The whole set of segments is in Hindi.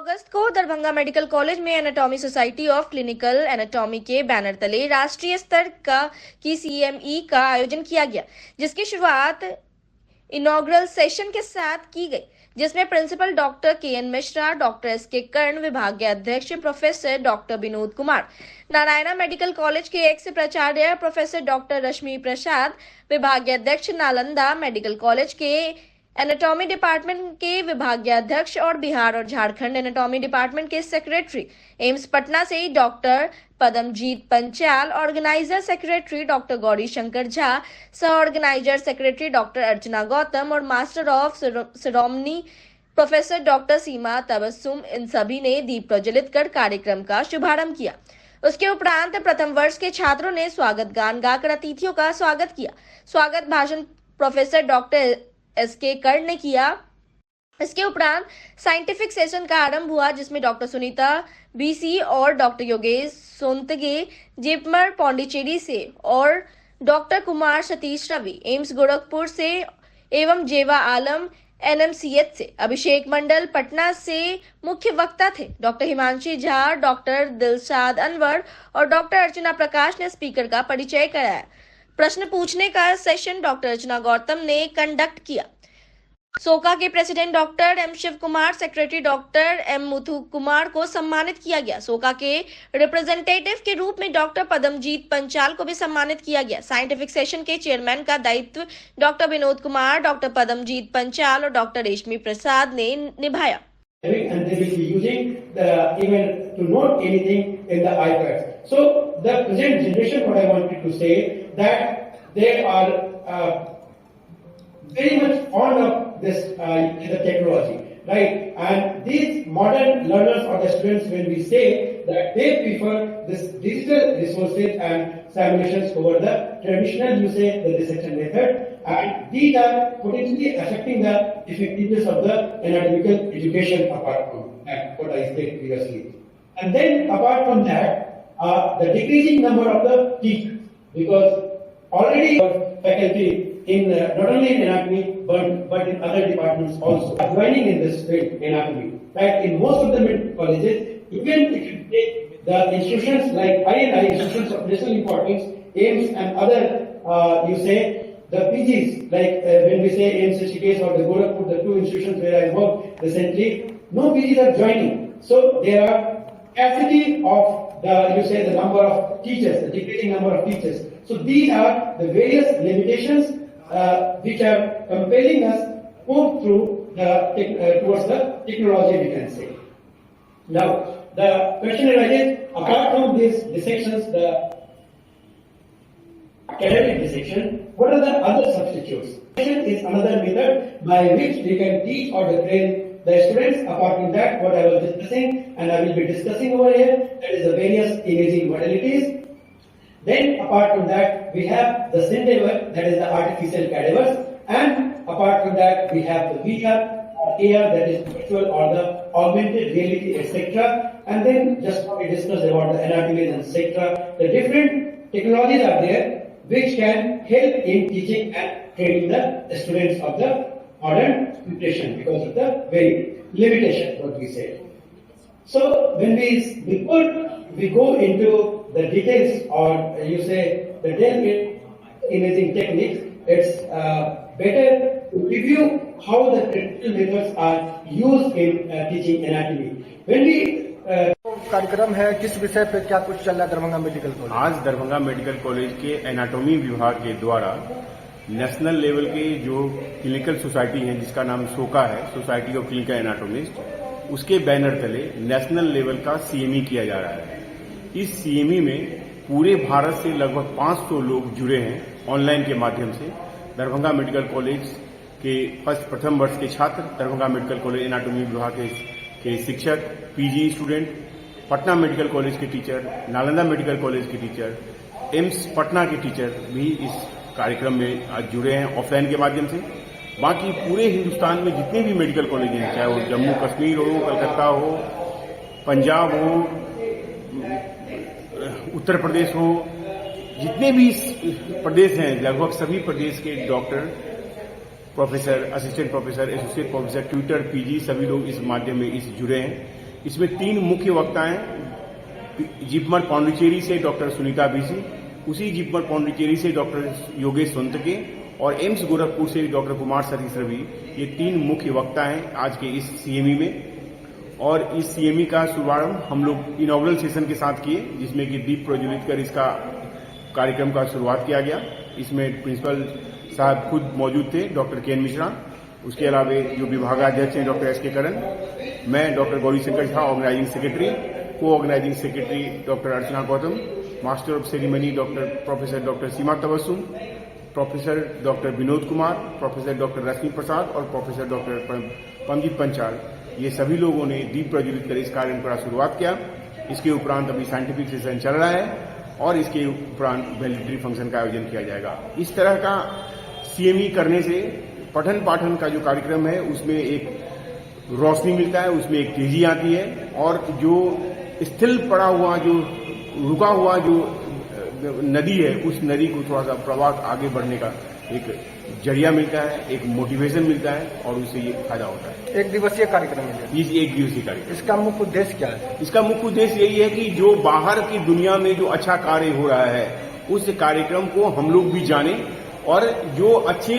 अगस्त को दरभंगा मेडिकल कॉलेज में anatomy society of clinical anatomy के बैनर तले राष्ट्रीय स्तर की सीएमई का आयोजन किया गया, जिसकी शुरुआत इनॉग्रल सेशन के साथ की गई, जिसमें principal doctor K N. Mishra, doctor S K. Karn, विभागीय अध्यक्ष professor doctor Vinod Kumar, Narayana medical college के एक्स प्राचार्य प्रोफेसर डॉक्टर रश्मि प्रसाद, विभागीय अध्यक्ष नालंदा मेडिकल कॉलेज के एनाटॉमी डिपार्टमेंट के विभागीय अध्यक्ष और बिहार और झारखंड एनाटॉमी डिपार्टमेंट के सेक्रेटरी, एम्स पटना से doctor Padamjeet Panchal, organiser secretary doctor Gauri Shankar Jha, सह organiser secretary doctor Archana Gautam और master of ceremony professor doctor Seema Tabassum, इन सभी ने दीप प्रज्वलित कर कार्यक्रम का शुभारंभ किया। उसके उपरांत प्रथम वर्ष के छात्रों ने स्वागत गान गाकर अतिथियों का स्वागत किया। स्वागत भाषण प्रोफेसर डॉक्टर एस.के. कर्ण ने किया। इसके उपरांत साइंटिफिक सेशन का आरंभ हुआ, जिसमें डॉक्टर सुनीता बीसी और डॉक्टर योगेश सोनतगे जिपमर पौंडीचेरी से और डॉक्टर कुमार सतीश रवि एम्स गोरखपुर से एवं जेवा आलम एनएमसीएच से, अभिषेक मंडल पटना से मुख्य वक्ता थे। डॉक्टर हिमांशी झा, डॉक्टर दिलशाद अनवर और डॉक्टर अर्चना प्रकाश ने स्पीकर का परिचय कराया। प्रश्न पूछने का सेशन डॉक्टर अर्चना गौतम ने कंडक्ट किया। सोका के president doctor M Shiv Kumar, secretary doctor M Muthu Kumar को सम्मानित किया गया। सोका के रिप्रेजेंटेटिव के रूप में डॉक्टर पदमजीत पंचाल को भी सम्मानित किया गया। साइंटिफिक सेशन के चेयरमैन का दायित्व डॉक्टर विनोद कुमार, डॉक्टर पदमजीत पंचाल और डॉक्टर रेशमी प्रसाद ने निभाया। And they will be using even to note anything in the iPads. So the present generation, what I wanted to say, that they are very much fond of this the technology, right? And these modern learners or the students, when we say that they prefer this digital resources and simulations over the traditional, you say, the dissection method, and these are potentially affecting the effectiveness of the anatomical education apart from what I said previously. And then apart from that, the decreasing number of the teachers, because already faculty in not only in anatomy but in other departments also are joining in this field, anatomy. Right? In most of the medical colleges, even if you take the institutions like INI, institutions of national importance, AIIMS and other, you say, the PGs, like when we say AIIMS Rishikesh or the Gorakhpur, the two institutions where I worked recently, no PGs are joining. So there are capacity of the, you say, the number of teachers, the decreasing number of teachers. So these are the various limitations which are compelling us move through towards the technology, we can say. Now, the question arises, apart from these dissections, the academic dissection, what are the other substitutes? Dissection is another method by which we can teach or train the students. Apart from that, what I was discussing and I will be discussing over here, that is the various imaging modalities. Then apart from that, we have the Syndever, that is the artificial cadavers, and apart from that, we have the VR, AR, that is virtual or the augmented reality, etc. And then just what we discussed about the anatomy and etc. The different technologies are there which can help in teaching and training the students of the modern preparation because of the very limitation what we say. So when before we go into the details or you say the depth imaging techniques, it's better to review how the traditional methods are used in teaching anatomy. When we कार्यक्रम है, किस विषय पे क्या कुछ चल रहा है दरभंगा मेडिकल कॉलेज? आज दरभंगा मेडिकल कॉलेज के एनाटॉमी विभाग के द्वारा नेशनल लेवल के जो क्लिनिकल सोसाइटी है, जिसका नाम सोका है, सोसाइटी ऑफ क्लिनिकल एनाटोमिस्ट, उसके बैनर तले नेशनल लेवल का सीएमई किया जा रहा है। इस सीएमई में पूरे भारत से लगभग 500 लोग जुड़े हैं ऑनलाइन के माध्यम से। दरभंगा मेडिकल कॉलेज के प्रथम वर्ष के छात्र, दरभंगा मेडिकल कॉलेज एनाटॉमी विभाग के शिक्षक, PG student, Patna medical college के टीचर, नालंदा मेडिकल कॉलेज के टीचर, एम्स पटना के टीचर भी इस कार्यक्रम में आज जुड़े हैं ऑफलाइन के माध्यम से। बाकी पूरे हिंदुस्तान में जितने भी मेडिकल कॉलेज हैं, चाहे वो जम्मू कश्मीर हो, कलकत्ता हो, पंजाब हो, उत्तर प्रदेश हो, जितने भी प्रदेश हैं, लगभग सभी प्रदेश के doctor, professor, assistant professor, associate professor, tutor, PG, सभी लोग इस माध्यम में जुड़े हैं। इसमें 3 मुख्य वक्ता हैं। जिपमर पांडिचेरी से डॉक्टर सुनीता बीसी, उसी जिपमर पांडिचेरी से डॉक्टर योगेश सोनतके और एम्स गोरखपुर से डॉक्टर कुमार सतीश रवि, ये 3 मुख्य वक्ता हैं आज के इस सीएमई में। और इस सीएमई का शुभारंभ हम लोग इनॉग्रल सेशन के साथ किए, जिसमें कि दीप प्रज्वलित कर इसका कार्यक्रम का शुरुआत किया गया। इसमें प्रिंसिपल साहब खुद मौजूद थे, डॉक्टर के एन मिश्रा, उसके अलावा जो विभागाध्यक्ष हैं डॉक्टर एस के करण, मैं doctor Gaurishankar Jha organising secretary, co organising secretary doctor Archana Gautam, master of ceremony professor doctor Seema Tabassum, professor doctor Vinod Kumar, professor doctor Rashmi Prasad और प्रोफेसर डॉक्टर पंडित पंचाल, ये सभी लोगों ने दीप प्रज्वलित कर इस कार्यक्रम का शुरुआत किया। इसके उपरांत अभी साइंटिफिक सेशन चल रहा है और इसके उपरांत वैलिडिटी फंक्शन का आयोजन किया जाएगा। इस तरह का सीएमई करने से पठन पाठन का जो कार्यक्रम है उसमें एक रोशनी मिलता है, उसमें एक तेजी आती है और जो स्थिर पड़ा हुआ, जो रुका हुआ जो नदी है, उस नदी को थोड़ा सा प्रवाह आगे बढ़ने का एक जरिया मिलता है, एक मोटिवेशन मिलता है और उससे ये फायदा होता है। एक दिवसीय कार्यक्रम है ये एक दिवसीय कार्यक्रम। इसका मुख्य उद्देश्य क्या है? इसका मुख्य उद्देश्य यही है कि जो बाहर की दुनिया में जो अच्छा कार्य हो रहा है उस कार्यक्रम को हम लोग भी जाने और जो अच्छे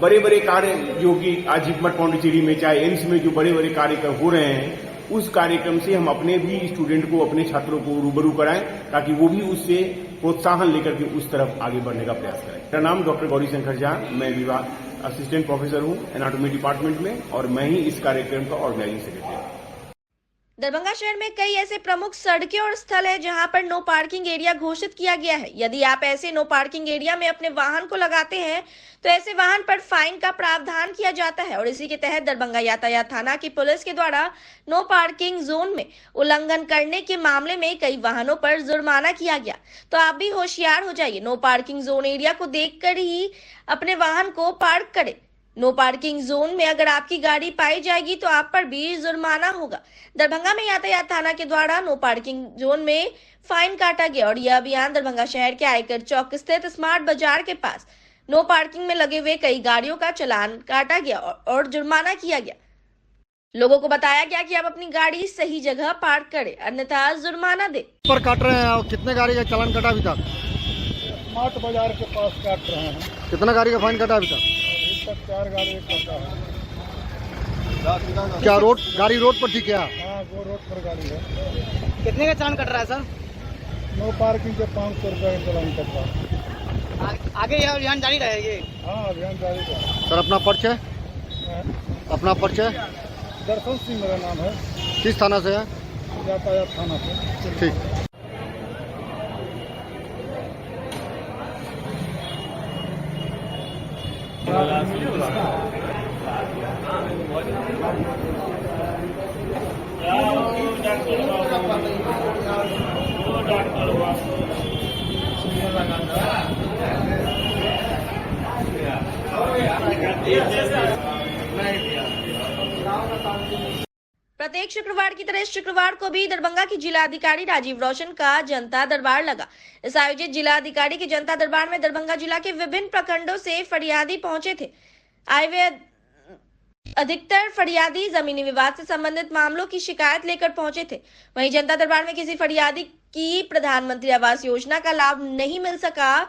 बड़े बड़े कार्य जो कि आज जिपमर पांडिचेरी में चाहे एम्स में जो बड़े बड़े कार्य हो रहे हैं, उस कार्यक्रम से हम अपने भी स्टूडेंट को, अपने छात्रों को रूबरू कराएं ताकि वो भी उससे प्रोत्साहन लेकर के उस तरफ आगे बढ़ने का प्रयास करें। मेरा नाम डॉक्टर गौरीशंकर झा, मैं विभाग असिस्टेंट प्रोफेसर हूं एनाटॉमी डिपार्टमेंट में और मैं ही इस कार्यक्रम का ऑर्गेनाइजिंग सेक्रेटरी हूं। दरभंगा शहर में कई ऐसे प्रमुख सड़कें और स्थल है जहां पर नो पार्किंग एरिया घोषित किया गया है। यदि आप ऐसे नो पार्किंग एरिया में अपने वाहन को लगाते हैं तो ऐसे वाहन पर फाइन का प्रावधान किया जाता है और इसी के तहत दरभंगा यातायात थाना की पुलिस के द्वारा नो पार्किंग जोन में उल्लंघन करने के मामले में कई वाहनों पर जुर्माना किया गया। तो आप भी होशियार हो जाइए, नो पार्किंग जोन एरिया को देखकर ही अपने वाहन को पार्क करें। नो पार्किंग जोन में अगर आपकी गाड़ी पाई जाएगी तो आप पर भी जुर्माना होगा। दरभंगा में यातायात थाना के द्वारा नो पार्किंग जोन में फाइन काटा गया और यह अभियान दरभंगा शहर के आयकर चौक स्थित स्मार्ट बाजार के पास नो पार्किंग में लगे हुए कई गाड़ियों का चालान काटा गया और जुर्माना किया गया। लोगों को बताया गया कि आप अपनी गाड़ी सही जगह पार्क करें, अन्यथा जुर्माना दे। पर काट रहे हैं और कितने गाड़ी का चालान कटा अभी तक? स्मार्ट बाजार के पास काट रहे हैं। कितना गाड़ी का फाइन कटा अभी तक? 4 गाड़ी कटा है। क्या गाड़ी रोड पर थी क्या? हाँ, वो रोड पर गाड़ी है। कितने का चालान कट रहा है सर? नो पार्किंग के 500 रुपये का चालान कट रहा है। आगे यह अभियान जारी रहेगी? हाँ, अभियान जारी है। सर अपना परिचय? अपना परिचय? दर्शन सिंह मेरा नाम है। किस थाना से है? यातायात थाना से। ठीक। प्रत्येक शुक्रवार की तरह इस शुक्रवार को भी दरभंगा की जिलाधिकारी राजीव रोशन का जनता दरबार लगा। इस आयोजित जिलाधिकारी के जनता दरबार में दरभंगा जिला के विभिन्न प्रखंडों से फरियादी पहुंचे थे। आए हुए अधिकतर फरियादी जमीनी विवाद से संबंधित मामलों की शिकायत लेकर पहुंचे थे। वहीं जनता दरबार में किसी फरियादी की प्रधानमंत्री आवास योजना का लाभ नहीं मिल सका,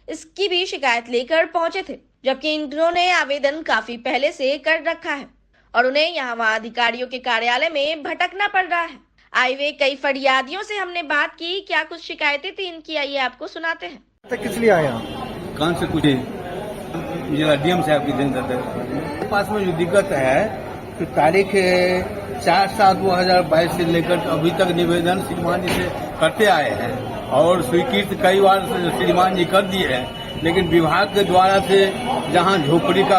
इसकी भी शिकायत लेकर पहुंचे थे, जबकि इन्होंने आवेदन काफी पहले से कर रखा है और उन्हें यहाँ वहाँ अधिकारियों के कार्यालय में भटकना पड़ रहा है। आए हुए कई फरियादियों से हमने बात की, क्या कुछ शिकायतें थी इनकी, आइए आपको सुनाते हैं। तो किस लिए आए यहाँ? कौन से कुछ जिला डीएम साहब की जनता पास में जो दिक्कत है तो तारीख 4/7/2022 से लेकर अभी तक निवेदन श्रीमान जी से करते आए हैं और स्वीकृत कई बार श्रीमान जी कर दिए हैं, लेकिन विभाग के द्वारा से जहां झोपड़ी का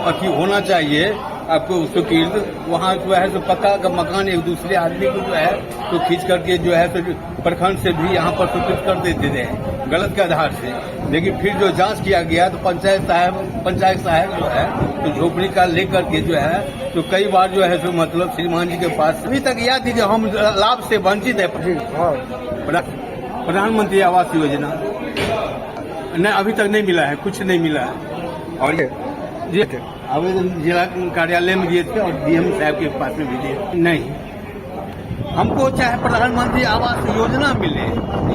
अति होना चाहिए आपको स्वीकृत, वहाँ जो है तो पक्का का मकान एक दूसरे आदमी को जो है तो खींच करके जो है तो प्रखंड से भी यहाँ पर स्वीकृत कर देते थे गलत के आधार से। लेकिन फिर जो जांच किया गया तो पंचायत साहब जो है तो झोपड़ी का लेकर के जो है तो कई बार जो है तो मतलब श्रीमान जी के पास अभी तक याद है कि हम लाभ से वंचित है। प्रधानमंत्री आवास योजना नहीं अभी तक नहीं मिला है, कुछ नहीं मिला है। और ये आवेदन जिला कार्यालय में दिए थे और डीएम साहब के पास में भी दिए, नहीं हमको चाहे प्रधानमंत्री आवास योजना मिले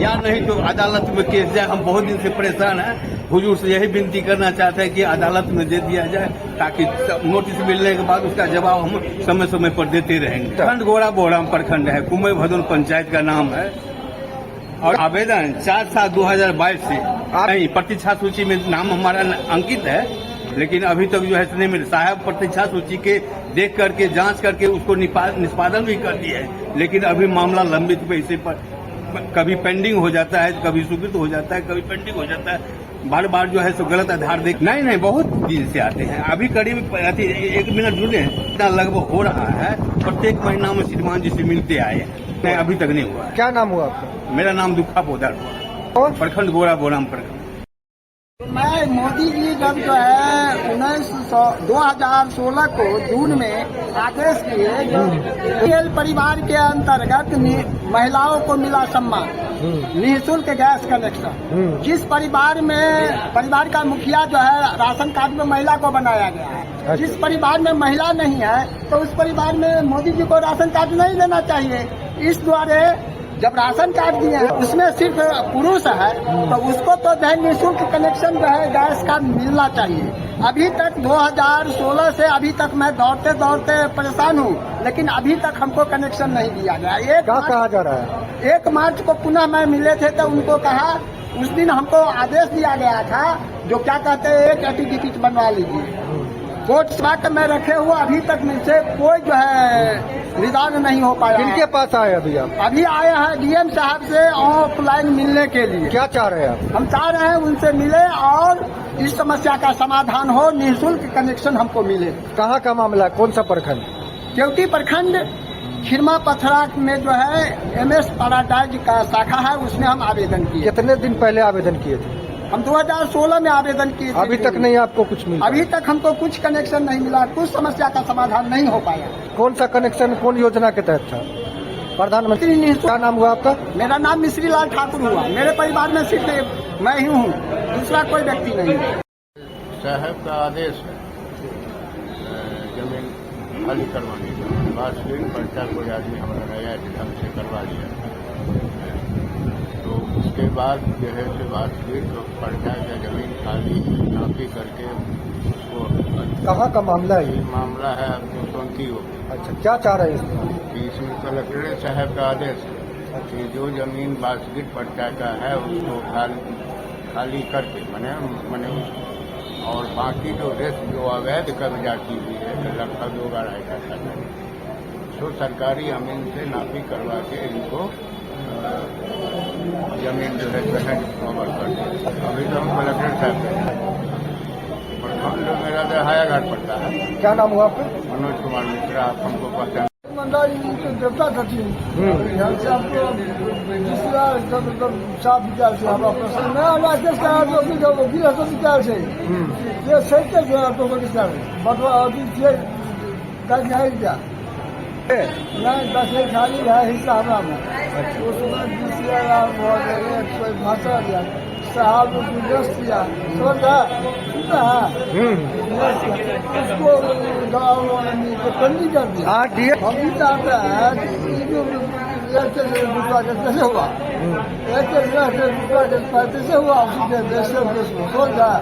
या नहीं तो अदालत में केस जाए। हम बहुत दिन से परेशान हैं। हुजूर से यही विनती करना चाहते हैं कि अदालत में दे दिया जाए, ताकि नोटिस मिलने के बाद उसका जवाब हम समय समय पर देते रहेंगे। प्रखंड गोड़ा बोहराम प्रखंड है, कुमई भदोन पंचायत का नाम है। और आवेदन 4/7/2022 से नहीं, प्रतीक्षा सूची में नाम हमारा अंकित है, लेकिन अभी तक जो है नहीं मिले। साहब प्रतीक्षा सूची के देख करके जांच करके उसको निष्पादन भी कर दिया है, लेकिन अभी मामला लंबित पे इसे पर कभी पेंडिंग हो जाता है, कभी स्वीकृत हो जाता है, कभी पेंडिंग हो जाता है। बार बार जो है सो गलत आधार देख नहीं बहुत दिन से आते हैं। अभी करीब 1 मिनट जुड़े हैं, इतना लगभग हो रहा है। प्रत्येक महीना में श्रीमान जी से मिलते आए हैं, नहीं अभी तक नहीं हुआ। क्या नाम हुआ आपका? मेरा नाम दुखा पोदार हुआ और प्रखंड गोड़ा बोराम प्रखंड। मैं मोदी जी जब जो है 2016 को जून में आदेश किए, जो परिवार के अंतर्गत महिलाओं को मिला सम्मान, निःशुल्क गैस कनेक्शन। जिस परिवार का मुखिया जो है राशन कार्ड में महिला को बनाया गया है, जिस परिवार में महिला नहीं है तो उस परिवार में मोदी जी को राशन कार्ड नहीं देना चाहिए। इस द्वारा जब राशन कार्ड दिए हैं उसमें सिर्फ पुरुष है तो उसको तो जो है निःशुल्क कनेक्शन जो है गैस का मिलना चाहिए। अभी तक 2016 से अभी तक मैं दौड़ते दौड़ते परेशान हूँ, लेकिन अभी तक हमको कनेक्शन नहीं दिया गया। क्या कहा जा रहा है? 1 मार्च को पुनः मैं मिले थे तो उनको कहा, उस दिन हमको आदेश दिया गया था जो क्या कहते हैं 1 एटीडीपी बनवा लीजिए। कोर्ट सभा में रखे हुए अभी तक मुझसे कोई जो है निदान नहीं हो पाया। किनके पास आए अभी आप? अभी आए हैं डीएम साहब से ऑफलाइन मिलने के लिए। क्या चाह रहे हैं आप? हम चाह रहे हैं उनसे मिले और इस समस्या का समाधान हो, निःशुल्क कनेक्शन हमको मिले। कहाँ का मामला है? कौन सा प्रखंड? केवटी प्रखंड खिरमा पथरा में जो है MS पैराडाइज का शाखा है, उसमें हम आवेदन किए। कितने दिन पहले आवेदन किए थे? हम 2016 में आवेदन किए थे। अभी तक नहीं आपको कुछ मिला? अभी तक हमको कुछ कनेक्शन नहीं मिला, कुछ समस्या का समाधान नहीं हो पाया। कौन सा कनेक्शन कौन योजना के तहत था? प्रधानमंत्री ने। क्या नाम हुआ आपका? मेरा नाम मिश्री लाल ठाकुर हुआ। मेरे परिवार में सिर्फ मैं ही हूँ, दूसरा कोई व्यक्ति नहीं। साहब का आदेश है जमीन खाली करवाने का, बास्केट पर्चा कोई आदमी हमारा नया ढंग से करवा लिया, तो उसके बाद जो है से बास्केट पर्चा या जमीन खाली नापी करके उसको। कहाँ का मामला है ये? मामला है आपको 20 हो। अच्छा, क्या चाह रहे हैं इसमें? इसमें कलेक्टर साहब का आदेश है कि जो जमीन बास्केट पर्चा का है उसको खाली करके मने और बाकी जो रेस्ट जो अवैध कब्जा की हुई है लगभग 2-2.5 कट्ठा तो सरकारी जमीन से नापी करवा के इनको जमीन जो है कवर कर दी। अभी तो हम कलेक्टर साहब प्रखंड मेरा दहाया घाट पड़ता है। क्या नाम हुआ आपका? मनोज कुमार मिश्रा, आप हमको पहचान देवता कठिन यहाँ से आपको साफ विचार से हमारा प्रश्न मैं हमारा केस का वकील है तो विचार से ये सही कैसे आपको विचार बटवा अभी क्या नहीं 10 खाली है हिस्सा हमारा में उसमें भाषा दिया साहब दिया उसको पंजी कर दिया। हम भी चाहते हैं दूसरा कैसे हुआ, कैसे हुआ सोच है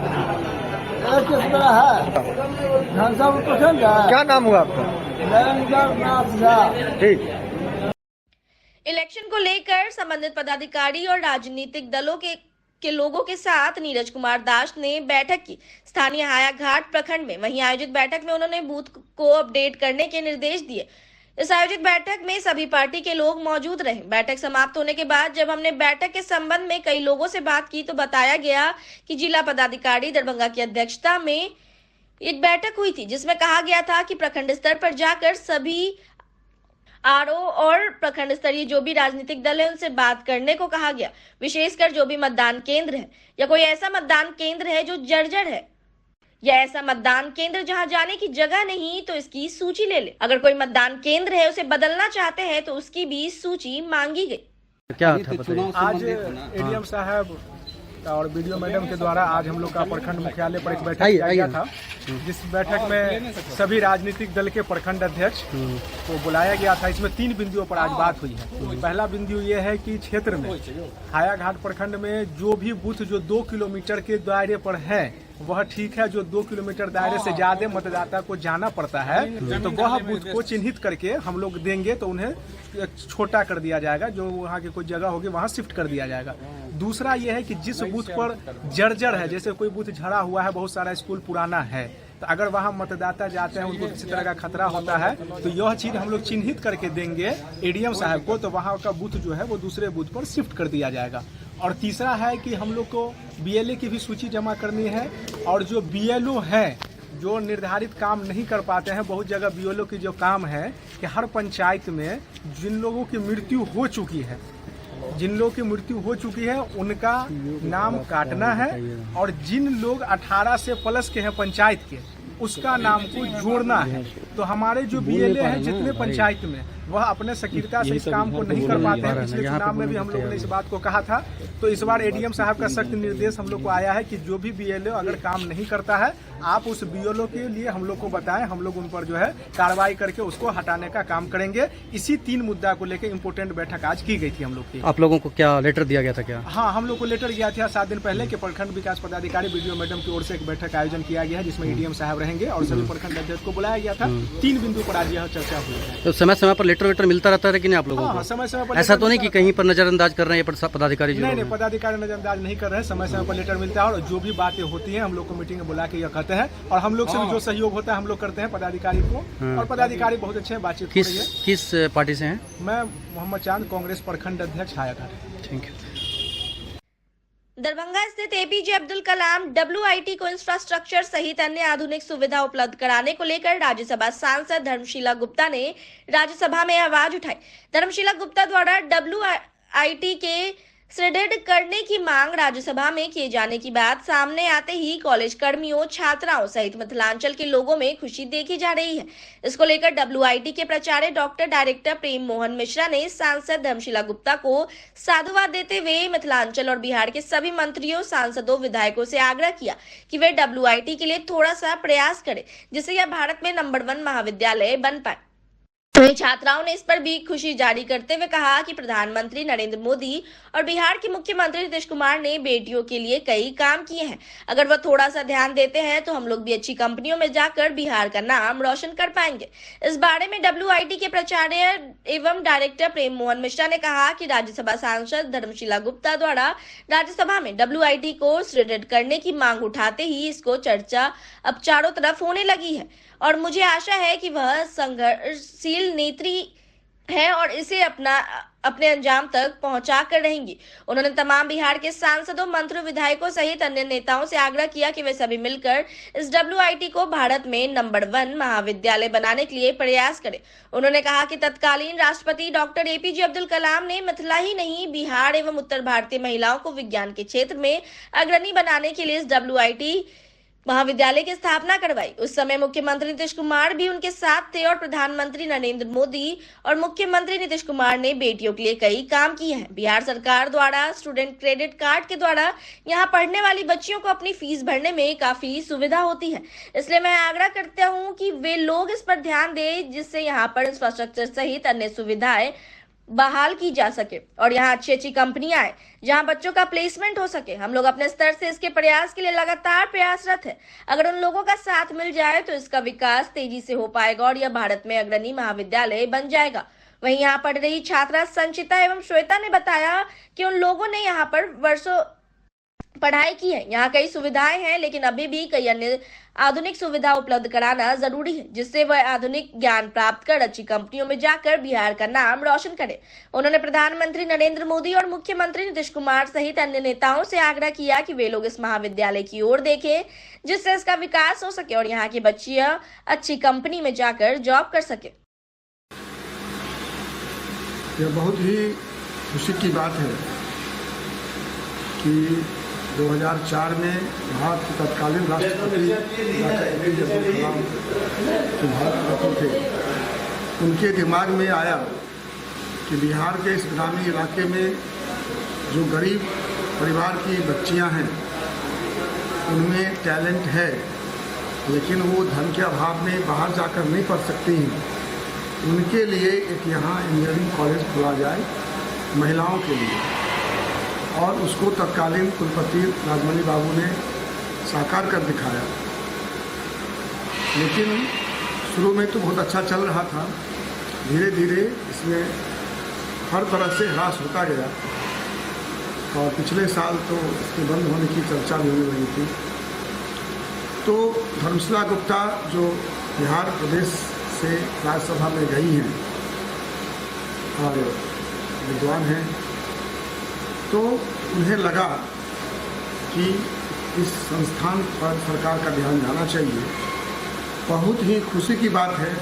घनश्याम प्रखंड है। क्या नाम हुआ आपका? नाथ झा। ठीक। इलेक्शन को लेकर संबंधित पदाधिकारी और राजनीतिक दलों के लोगों के साथ नीरज कुमार दास ने बैठक की स्थानीय हायाघाट प्रखंड में। वहीं आयोजित बैठक में उन्होंने बूथ को अपडेट करने के निर्देश दिए। इस आयोजित बैठक में सभी पार्टी के लोग मौजूद रहे। बैठक समाप्त होने के बाद जब हमने बैठक के संबंध में कई लोगों से बात की तो बताया गया कि जिला पदाधिकारी दरभंगा की अध्यक्षता में एक बैठक हुई थी, जिसमें कहा गया था कि प्रखंड स्तर पर जाकर सभी आरओ और प्रखंड स्तरीय जो भी राजनीतिक दल है उनसे बात करने को कहा गया। विशेषकर जो भी मतदान केंद्र है या कोई ऐसा मतदान केंद्र है जो जर्जर है या ऐसा मतदान केंद्र जहां जाने की जगह नहीं तो इसकी सूची ले ले। अगर कोई मतदान केंद्र है उसे बदलना चाहते हैं तो उसकी भी सूची मांगी गई। क्या आज एडीएम साहब और बीडीओ मैडम के द्वारा आज हम लोग का प्रखंड मुख्यालय पर एक बैठक किया गया था, जिस बैठक में सभी राजनीतिक दल के प्रखंड अध्यक्ष को बुलाया गया था। इसमें 3 बिंदुओं पर आज बात हुई है। पहला बिंदु ये है कि क्षेत्र में हायाघाट प्रखंड में जो भी बूथ जो 2 किलोमीटर के दायरे पर है वह ठीक है। जो 2 किलोमीटर दायरे से ज्यादा मतदाता को जाना पड़ता है तो वह बूथ को चिन्हित करके हम लोग देंगे, तो उन्हें छोटा कर दिया जाएगा। जो वहाँ की कोई जगह होगी वहाँ शिफ्ट कर दिया जाएगा। दूसरा यह है कि जिस बूथ पर जर्जर है, जैसे कोई बूथ झड़ा हुआ है, बहुत सारा स्कूल पुराना है, तो अगर वहाँ मतदाता जाते हैं उनको किसी तरह का खतरा होता है तो यह चीज हम लोग चिन्हित करके देंगे एडीएम साहब को, तो वहाँ का बूथ जो है वो दूसरे बूथ पर शिफ्ट कर दिया जाएगा। और तीसरा है कि हम लोग को बीएलए की भी सूची जमा करनी है, और जो बीएलओ है जो निर्धारित काम नहीं कर पाते हैं, बहुत जगह बीएलओ की जो काम है कि हर पंचायत में जिन लोगों की मृत्यु हो चुकी है, उनका नाम काटना है, और जिन लोग 18 से प्लस के हैं पंचायत के, उसका नाम को जोड़ना है। तो हमारे जो बीएलए हैं जितने पंचायत में, वह अपने सक्रियता से इस काम को नहीं कर पाते हैं। पिछले चुनाव में भी हम लोगों ने इस बात को कहा था, तो इस बार एडीएम साहब का सख्त निर्देश हम लोग को आया है कि जो भी बीएलओ अगर काम नहीं करता है, आप उस बीएलओ के लिए हम लोग को बताएं, हम लोग उन पर जो है कार्रवाई करके उसको हटाने का काम करेंगे। इसी 3 मुद्दा को लेकर इम्पोर्टेंट बैठक आज की गई थी हम लोग की। आप लोगों को क्या लेटर दिया गया था क्या? हाँ, हम लोग को लेटर गया था 7 दिन पहले कि प्रखंड विकास पदाधिकारी बीडीओ मैडम की ओर से एक बैठक आयोजन किया गया है, जिसमें एडीएम साहब रहेंगे और सभी प्रखंड अध्यक्ष को बुलाया गया था। 3 बिंदु पर आज यह चर्चा हुई है। तो समय समय पर लेटर वेटर मिलता रहता है कि नहीं आप लोगों को? समय समय पर ऐसा तो नहीं कि कहीं पर नजरअंदाज कर रहे हैं पदाधिकारी? नहीं, पदाधिकारी नजरअंदाज नहीं कर रहे हैं। समय समय पर लेटर मिलता है और जो भी बातें होती हैं हम लोग को मीटिंग में बुला के यह कहते हैं, और हम लोग से भी जो सहयोग होता है हम लोग करते हैं पदाधिकारी को, और पदाधिकारी बहुत अच्छे हैं, बातचीत हो रही है। किस पार्टी से हैं? मैं मोहम्मद चांद, कांग्रेस प्रखंड अध्यक्ष हायाघाट। Thank you. दरभंगा स्थित एपीजे अब्दुल कलाम WIT को इंफ्रास्ट्रक्चर सहित अन्य आधुनिक सुविधा उपलब्ध कराने को लेकर राज्यसभा सांसद धर्मशीला गुप्ता ने राज्यसभा में आवाज उठाई। धर्मशीला गुप्ता द्वारा WIT के श्रेडेड करने की मांग राज्यसभा में किए जाने की बात सामने आते ही कॉलेज कर्मियों, छात्राओं सहित मिथिलांचल के लोगों में खुशी देखी जा रही है। इसको लेकर WIT के प्राचार्य डॉक्टर डायरेक्टर प्रेम मोहन मिश्रा ने सांसद धर्मशीला गुप्ता को साधुवाद देते हुए मिथिलांचल और बिहार के सभी मंत्रियों, सांसदों, विधायकों से आग्रह किया कि वे WIT के लिए थोड़ा सा प्रयास करें, जिससे यह भारत में नंबर 1 महाविद्यालय बन पाए। वहीं छात्राओं ने इस पर भी खुशी जारी करते हुए कहा कि प्रधानमंत्री नरेंद्र मोदी और बिहार के मुख्यमंत्री नीतीश कुमार ने बेटियों के लिए कई काम किए हैं। अगर वह थोड़ा सा ध्यान देते हैं तो हम लोग भी अच्छी कंपनियों में जाकर बिहार का नाम रोशन कर पाएंगे। इस बारे में WIT के प्राचार्य एवं डायरेक्टर प्रेम मोहन मिश्रा ने कहा कि राज्यसभा सांसद धर्मशीला गुप्ता द्वारा राज्यसभा में WIT को श्रेडेड करने की मांग उठाते ही इसको चर्चा अब चारों तरफ होने लगी है, और मुझे आशा है कि वह संघर्षशील नेत्री है और इसे अपने अंजाम तक पहुंचा कर रहेंगी। उन्होंने तमाम बिहार के सांसदों, मंत्रियों, विधायकों सहित अन्य नेताओं से आग्रह किया कि वे सभी मिलकर इस WIT को भारत में नंबर 1 महाविद्यालय बनाने के लिए प्रयास करें। उन्होंने कहा कि तत्कालीन राष्ट्रपति डॉक्टर APJ अब्दुल कलाम ने मिथिला ही नहीं, बिहार एवं उत्तर भारतीय महिलाओं को विज्ञान के क्षेत्र में अग्रणी बनाने के लिए इस WIT महाविद्यालय की स्थापना करवाई। उस समय मुख्यमंत्री नीतीश कुमार भी उनके साथ थे और प्रधानमंत्री नरेंद्र मोदी और मुख्यमंत्री नीतीश कुमार ने बेटियों के लिए कई काम किए हैं। बिहार सरकार द्वारा स्टूडेंट क्रेडिट कार्ड के द्वारा यहाँ पढ़ने वाली बच्चियों को अपनी फीस भरने में काफी सुविधा होती है। इसलिए मैं आग्रह करता हूँ कि वे लोग इस पर ध्यान दें, जिससे यहाँ पर इंफ्रास्ट्रक्चर सहित अन्य सुविधाएं बहाल की जा सके और यहाँ अच्छी कंपनियां आए जहाँ बच्चों का प्लेसमेंट हो सके। हम लोग अपने स्तर से इसके प्रयास के लिए लगातार प्रयासरत है। अगर उन लोगों का साथ मिल जाए तो इसका विकास तेजी से हो पाएगा और यह भारत में अग्रणी महाविद्यालय बन जाएगा। वहीं यहाँ पढ़ रही छात्रा संचिता एवं श्वेता ने बताया कि उन लोगों ने यहाँ पर वर्षों पढ़ाई की है। यहाँ कई सुविधाएं हैं, लेकिन अभी भी कई अन्य आधुनिक सुविधा उपलब्ध कराना जरूरी है, जिससे वह आधुनिक ज्ञान प्राप्त कर अच्छी कंपनियों में जाकर बिहार का नाम रोशन करे। उन्होंने प्रधानमंत्री नरेंद्र मोदी और मुख्यमंत्री नीतीश कुमार सहित अन्य नेताओं से आग्रह किया कि वे लोग इस महाविद्यालय की ओर देखें, जिससे इसका विकास हो सके और यहाँ की बच्चियां अच्छी कंपनी में जाकर जॉब कर सके। यह बहुत ही खुशी की बात है कि 2004 में भारत के तत्कालीन राष्ट्रपति डॉक्टर APJ अब्दुल कलाम जो भारत रत्न थे, उनके दिमाग में आया कि बिहार के इस ग्रामीण इलाके में जो गरीब परिवार की बच्चियां हैं, उनमें टैलेंट है, लेकिन वो धन के अभाव में बाहर जाकर नहीं पढ़ सकती हैं, उनके लिए एक यहाँ इंजीनियरिंग कॉलेज खोला जाए महिलाओं के लिए, और उसको तत्कालीन कुलपति राजमणि बाबू ने साकार कर दिखाया। लेकिन शुरू में तो बहुत अच्छा चल रहा था, धीरे धीरे इसमें हर तरह से ह्रास होता गया, और पिछले साल तो इसके बंद होने की चर्चा भी होने लगी थी। तो धर्मशिला गुप्ता जो बिहार प्रदेश से राज्यसभा में गई हैं और विद्वान हैं, तो उन्हें लगा कि इस संस्थान पर सरकार का ध्यान जाना चाहिए। बहुत ही खुशी की बात है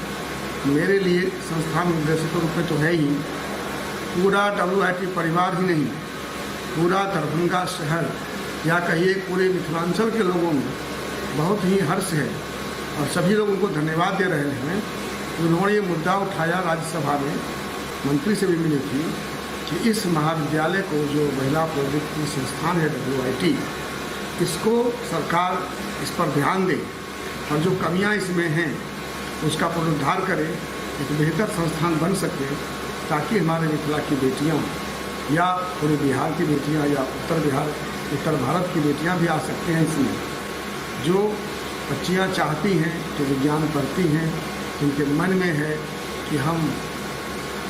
मेरे लिए, संस्थान निदेशक के रूप में तो है ही, पूरा WIT परिवार ही नहीं, पूरा दरभंगा शहर या कहिए पूरे मिथिलांचल के लोगों में बहुत ही हर्ष है, और सभी लोग उनको धन्यवाद दे रहे हैं। उन्होंने ये मुद्दा उठाया राज्यसभा में, मंत्री से भी मिली थी, कि इस महाविद्यालय को जो महिला प्रौद्योगिकी संस्थान है WIT, इसको सरकार इस पर ध्यान दे और जो कमियां इसमें हैं उसका पुनरुद्धार करे, एक बेहतर संस्थान बन सके, ताकि हमारे मिथिला की बेटियां या पूरे बिहार की बेटियां या उत्तर भारत की बेटियां भी आ सकते हैं इसमें। जो बच्चियां चाहती हैं कि विज्ञान पढ़ती हैं, जिनके मन में है कि हम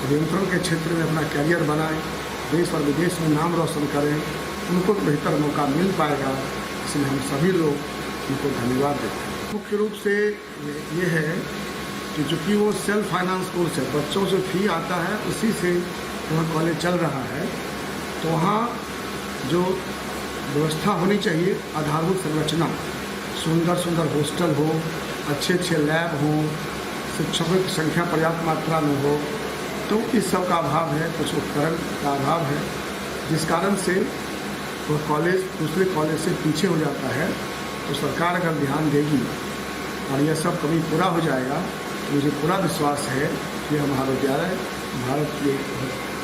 अभियंत्रण के क्षेत्र में अपना करियर बनाएं, देश और विदेश में नाम रोशन करें, उनको बेहतर मौका मिल पाएगा। इसलिए हम सभी लोग उनको धन्यवाद देते हैं। मुख्य रूप से ये है कि चूँकि वो सेल्फ फाइनेंस कोर्स है, बच्चों से फी आता है उसी से वहाँ कॉलेज चल रहा है, तो वहाँ जो व्यवस्था होनी चाहिए, आधारभूत संरचना, सुंदर सुंदर हॉस्टल हो, अच्छे अच्छे लैब हो, शिक्षकों की संख्या पर्याप्त मात्रा में हो, तो इस सब का अभाव है, कुछ उपकरण का अभाव है, जिस कारण से वह कॉलेज दूसरे कॉलेज से पीछे हो जाता है। तो सरकार अगर ध्यान देगी और यह सब कमी पूरा हो जाएगा, तो मुझे पूरा विश्वास है कि यह महाविद्यालय भारत के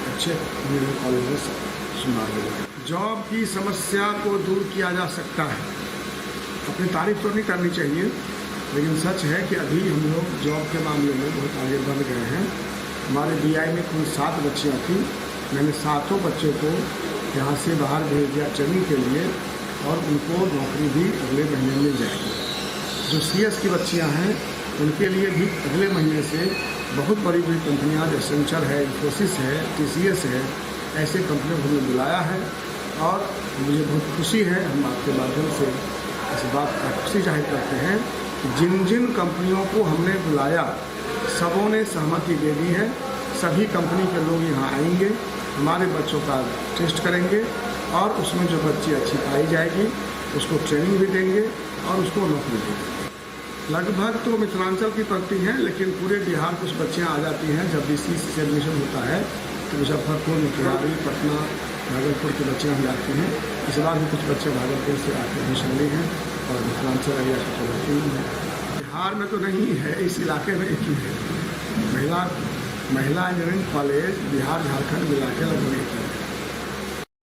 अच्छे इंजीनियरिंग कॉलेज में शुमार होगा। जॉब की समस्या को दूर किया जा सकता है। अपनी तारीफ तो नहीं करनी चाहिए, लेकिन सच है कि अभी हम लोग जॉब के मामले में बहुत आगे बढ़ गए हैं। हमारे BI में कुल 7 बच्चियाँ थीं, मैंने 7 बच्चों को यहाँ से बाहर भेज दिया ट्रेनिंग के लिए, और उनको नौकरी भी अगले महीने मिल जाएगी। जो CS की बच्चियाँ हैं, उनके लिए भी अगले महीने से बहुत बड़ी बड़ी कंपनियाँ, जैसे एसेंचर है, इन्फोसिस है, TCS है, ऐसे कंपनियों को हमने बुलाया है, और मुझे बहुत खुशी है। हम आपके माध्यम से इस बात का खुशी जाहिर करते हैं कि जिन जिन कंपनियों को हमने बुलाया, सबों ने सहमति दे दी है। सभी कंपनी के लोग यहाँ आएंगे, हमारे बच्चों का टेस्ट करेंगे, और उसमें जो बच्ची अच्छी पाई जाएगी उसको ट्रेनिंग भी देंगे और उसको नौकरी देंगे। लगभग तो मिथिलांचल की पड़ती हैं, लेकिन पूरे बिहार कुछ बच्चियाँ आ जाती हैं। जब BC से एडमिशन होता है तो मुजफ्फरपुर, मोतिहारी, पटना, भागलपुर की बच्चियाँ भी आती हैं। इस बार भी कुछ बच्चे भागलपुर से आकर एडमिशन लिए हैं और मिथिलांचल एरिया से चलाती हैं। बिहार में तो नहीं है, इस इलाके में एक ही है महिला इंजीनियरिंग कॉलेज, बिहार झारखंड मिला के लगभग एक है।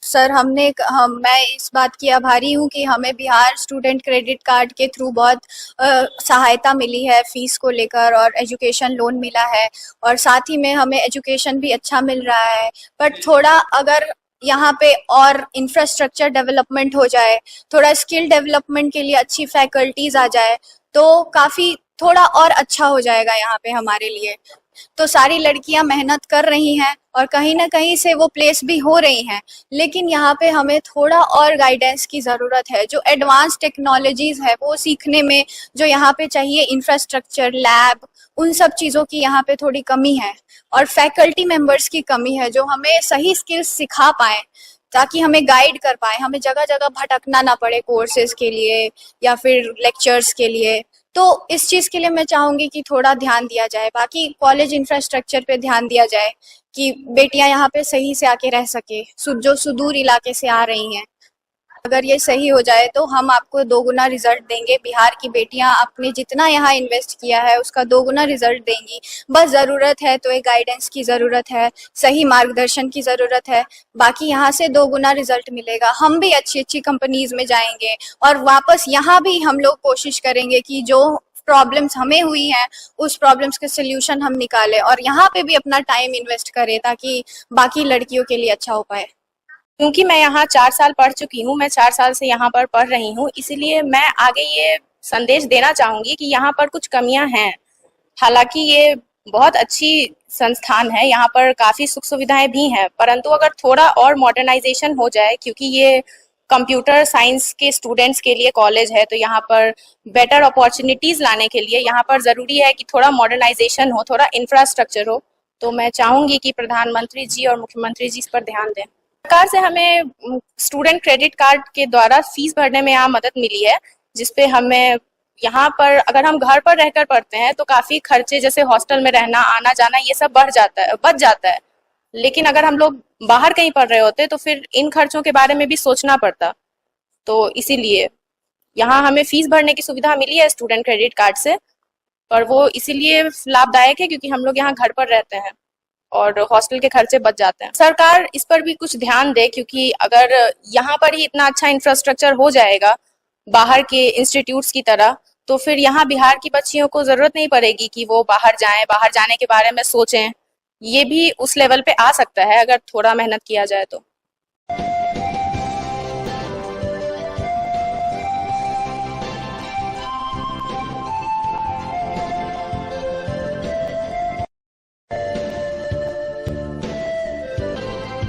सर मैं इस बात की आभारी हूँ कि हमें बिहार स्टूडेंट क्रेडिट कार्ड के थ्रू बहुत सहायता मिली है फीस को लेकर, और एजुकेशन लोन मिला है, और साथ ही में हमें एजुकेशन भी अच्छा मिल रहा है। बट थोड़ा अगर यहाँ पे और इंफ्रास्ट्रक्चर डेवलपमेंट हो जाए, थोड़ा स्किल डेवलपमेंट के लिए अच्छी फैकल्टीज आ जाए, तो काफ़ी थोड़ा और अच्छा हो जाएगा यहाँ पे हमारे लिए। तो सारी लड़कियां मेहनत कर रही हैं और कहीं ना कहीं से वो प्लेस भी हो रही हैं, लेकिन यहाँ पे हमें थोड़ा और गाइडेंस की ज़रूरत है। जो एडवांस टेक्नोलॉजीज है वो सीखने में जो यहाँ पे चाहिए, इंफ्रास्ट्रक्चर, लैब, उन सब चीज़ों की यहाँ पे थोड़ी कमी है, और फैकल्टी मेंबर्स की कमी है जो हमें सही स्किल्स सिखा पाएँ, ताकि हमें गाइड कर पाए, हमें जगह जगह भटकना ना पड़े कोर्सेज के लिए या फिर लेक्चर्स के लिए। तो इस चीज़ के लिए मैं चाहूँगी कि थोड़ा ध्यान दिया जाए। बाकी कॉलेज इंफ्रास्ट्रक्चर पे ध्यान दिया जाए कि बेटियां यहाँ पे सही से आके रह सके, जो सुदूर इलाके से आ रही हैं। अगर ये सही हो जाए तो हम आपको 2 गुना रिजल्ट देंगे। बिहार की बेटियां आपने जितना यहाँ इन्वेस्ट किया है उसका 2 गुना रिजल्ट देंगी। बस ज़रूरत है तो एक गाइडेंस की ज़रूरत है, सही मार्गदर्शन की ज़रूरत है। बाकी यहाँ से 2 गुना रिजल्ट मिलेगा। हम भी अच्छी अच्छी कंपनीज में जाएंगे और वापस यहाँ भी हम लोग कोशिश करेंगे कि जो प्रॉब्लम्स हमें हुई हैं उस प्रॉब्लम्स के सोल्यूशन हम निकालें और यहाँ पे भी अपना टाइम इन्वेस्ट करें ताकि बाकी लड़कियों के लिए अच्छा हो पाए। क्योंकि मैं यहाँ 4 साल पढ़ चुकी हूँ, मैं 4 साल से यहाँ पर पढ़ रही हूँ, इसीलिए मैं आगे ये संदेश देना चाहूँगी कि यहाँ पर कुछ कमियाँ हैं। हालांकि ये बहुत अच्छी संस्थान है, यहाँ पर काफ़ी सुख सुविधाएं भी हैं, परंतु अगर थोड़ा और मॉडर्नाइजेशन हो जाए, क्योंकि ये कंप्यूटर साइंस के स्टूडेंट्स के लिए कॉलेज है, तो यहाँ पर बेटर अपॉर्चुनिटीज़ लाने के लिए यहाँ पर ज़रूरी है कि थोड़ा मॉडर्नाइजेशन हो, थोड़ा इंफ्रास्ट्रक्चर हो। तो मैं चाहूँगी कि प्रधानमंत्री जी और मुख्यमंत्री जी इस पर ध्यान दें। सरकार से हमें स्टूडेंट क्रेडिट कार्ड के द्वारा फीस भरने में यहाँ मदद मिली है, जिसपे हमें यहाँ पर अगर हम घर पर रहकर पढ़ते हैं तो काफ़ी खर्चे जैसे हॉस्टल में रहना, आना जाना, ये सब बच जाता है। लेकिन अगर हम लोग बाहर कहीं पढ़ रहे होते तो फिर इन खर्चों के बारे में भी सोचना पड़ता। तो इसीलिए यहाँ हमें फीस भरने की सुविधा मिली है स्टूडेंट क्रेडिट कार्ड से, पर वो इसीलिए लाभदायक है क्योंकि हम लोग यहाँ घर पर रहते हैं और हॉस्टल के खर्चे बच जाते हैं। सरकार इस पर भी कुछ ध्यान दे, क्योंकि अगर यहाँ पर ही इतना अच्छा इंफ्रास्ट्रक्चर हो जाएगा बाहर के इंस्टीट्यूट्स की तरह, तो फिर यहाँ बिहार की बच्चियों को जरूरत नहीं पड़ेगी कि वो बाहर जाएं, बाहर जाने के बारे में सोचें। ये भी उस लेवल पे आ सकता है अगर थोड़ा मेहनत किया जाए तो।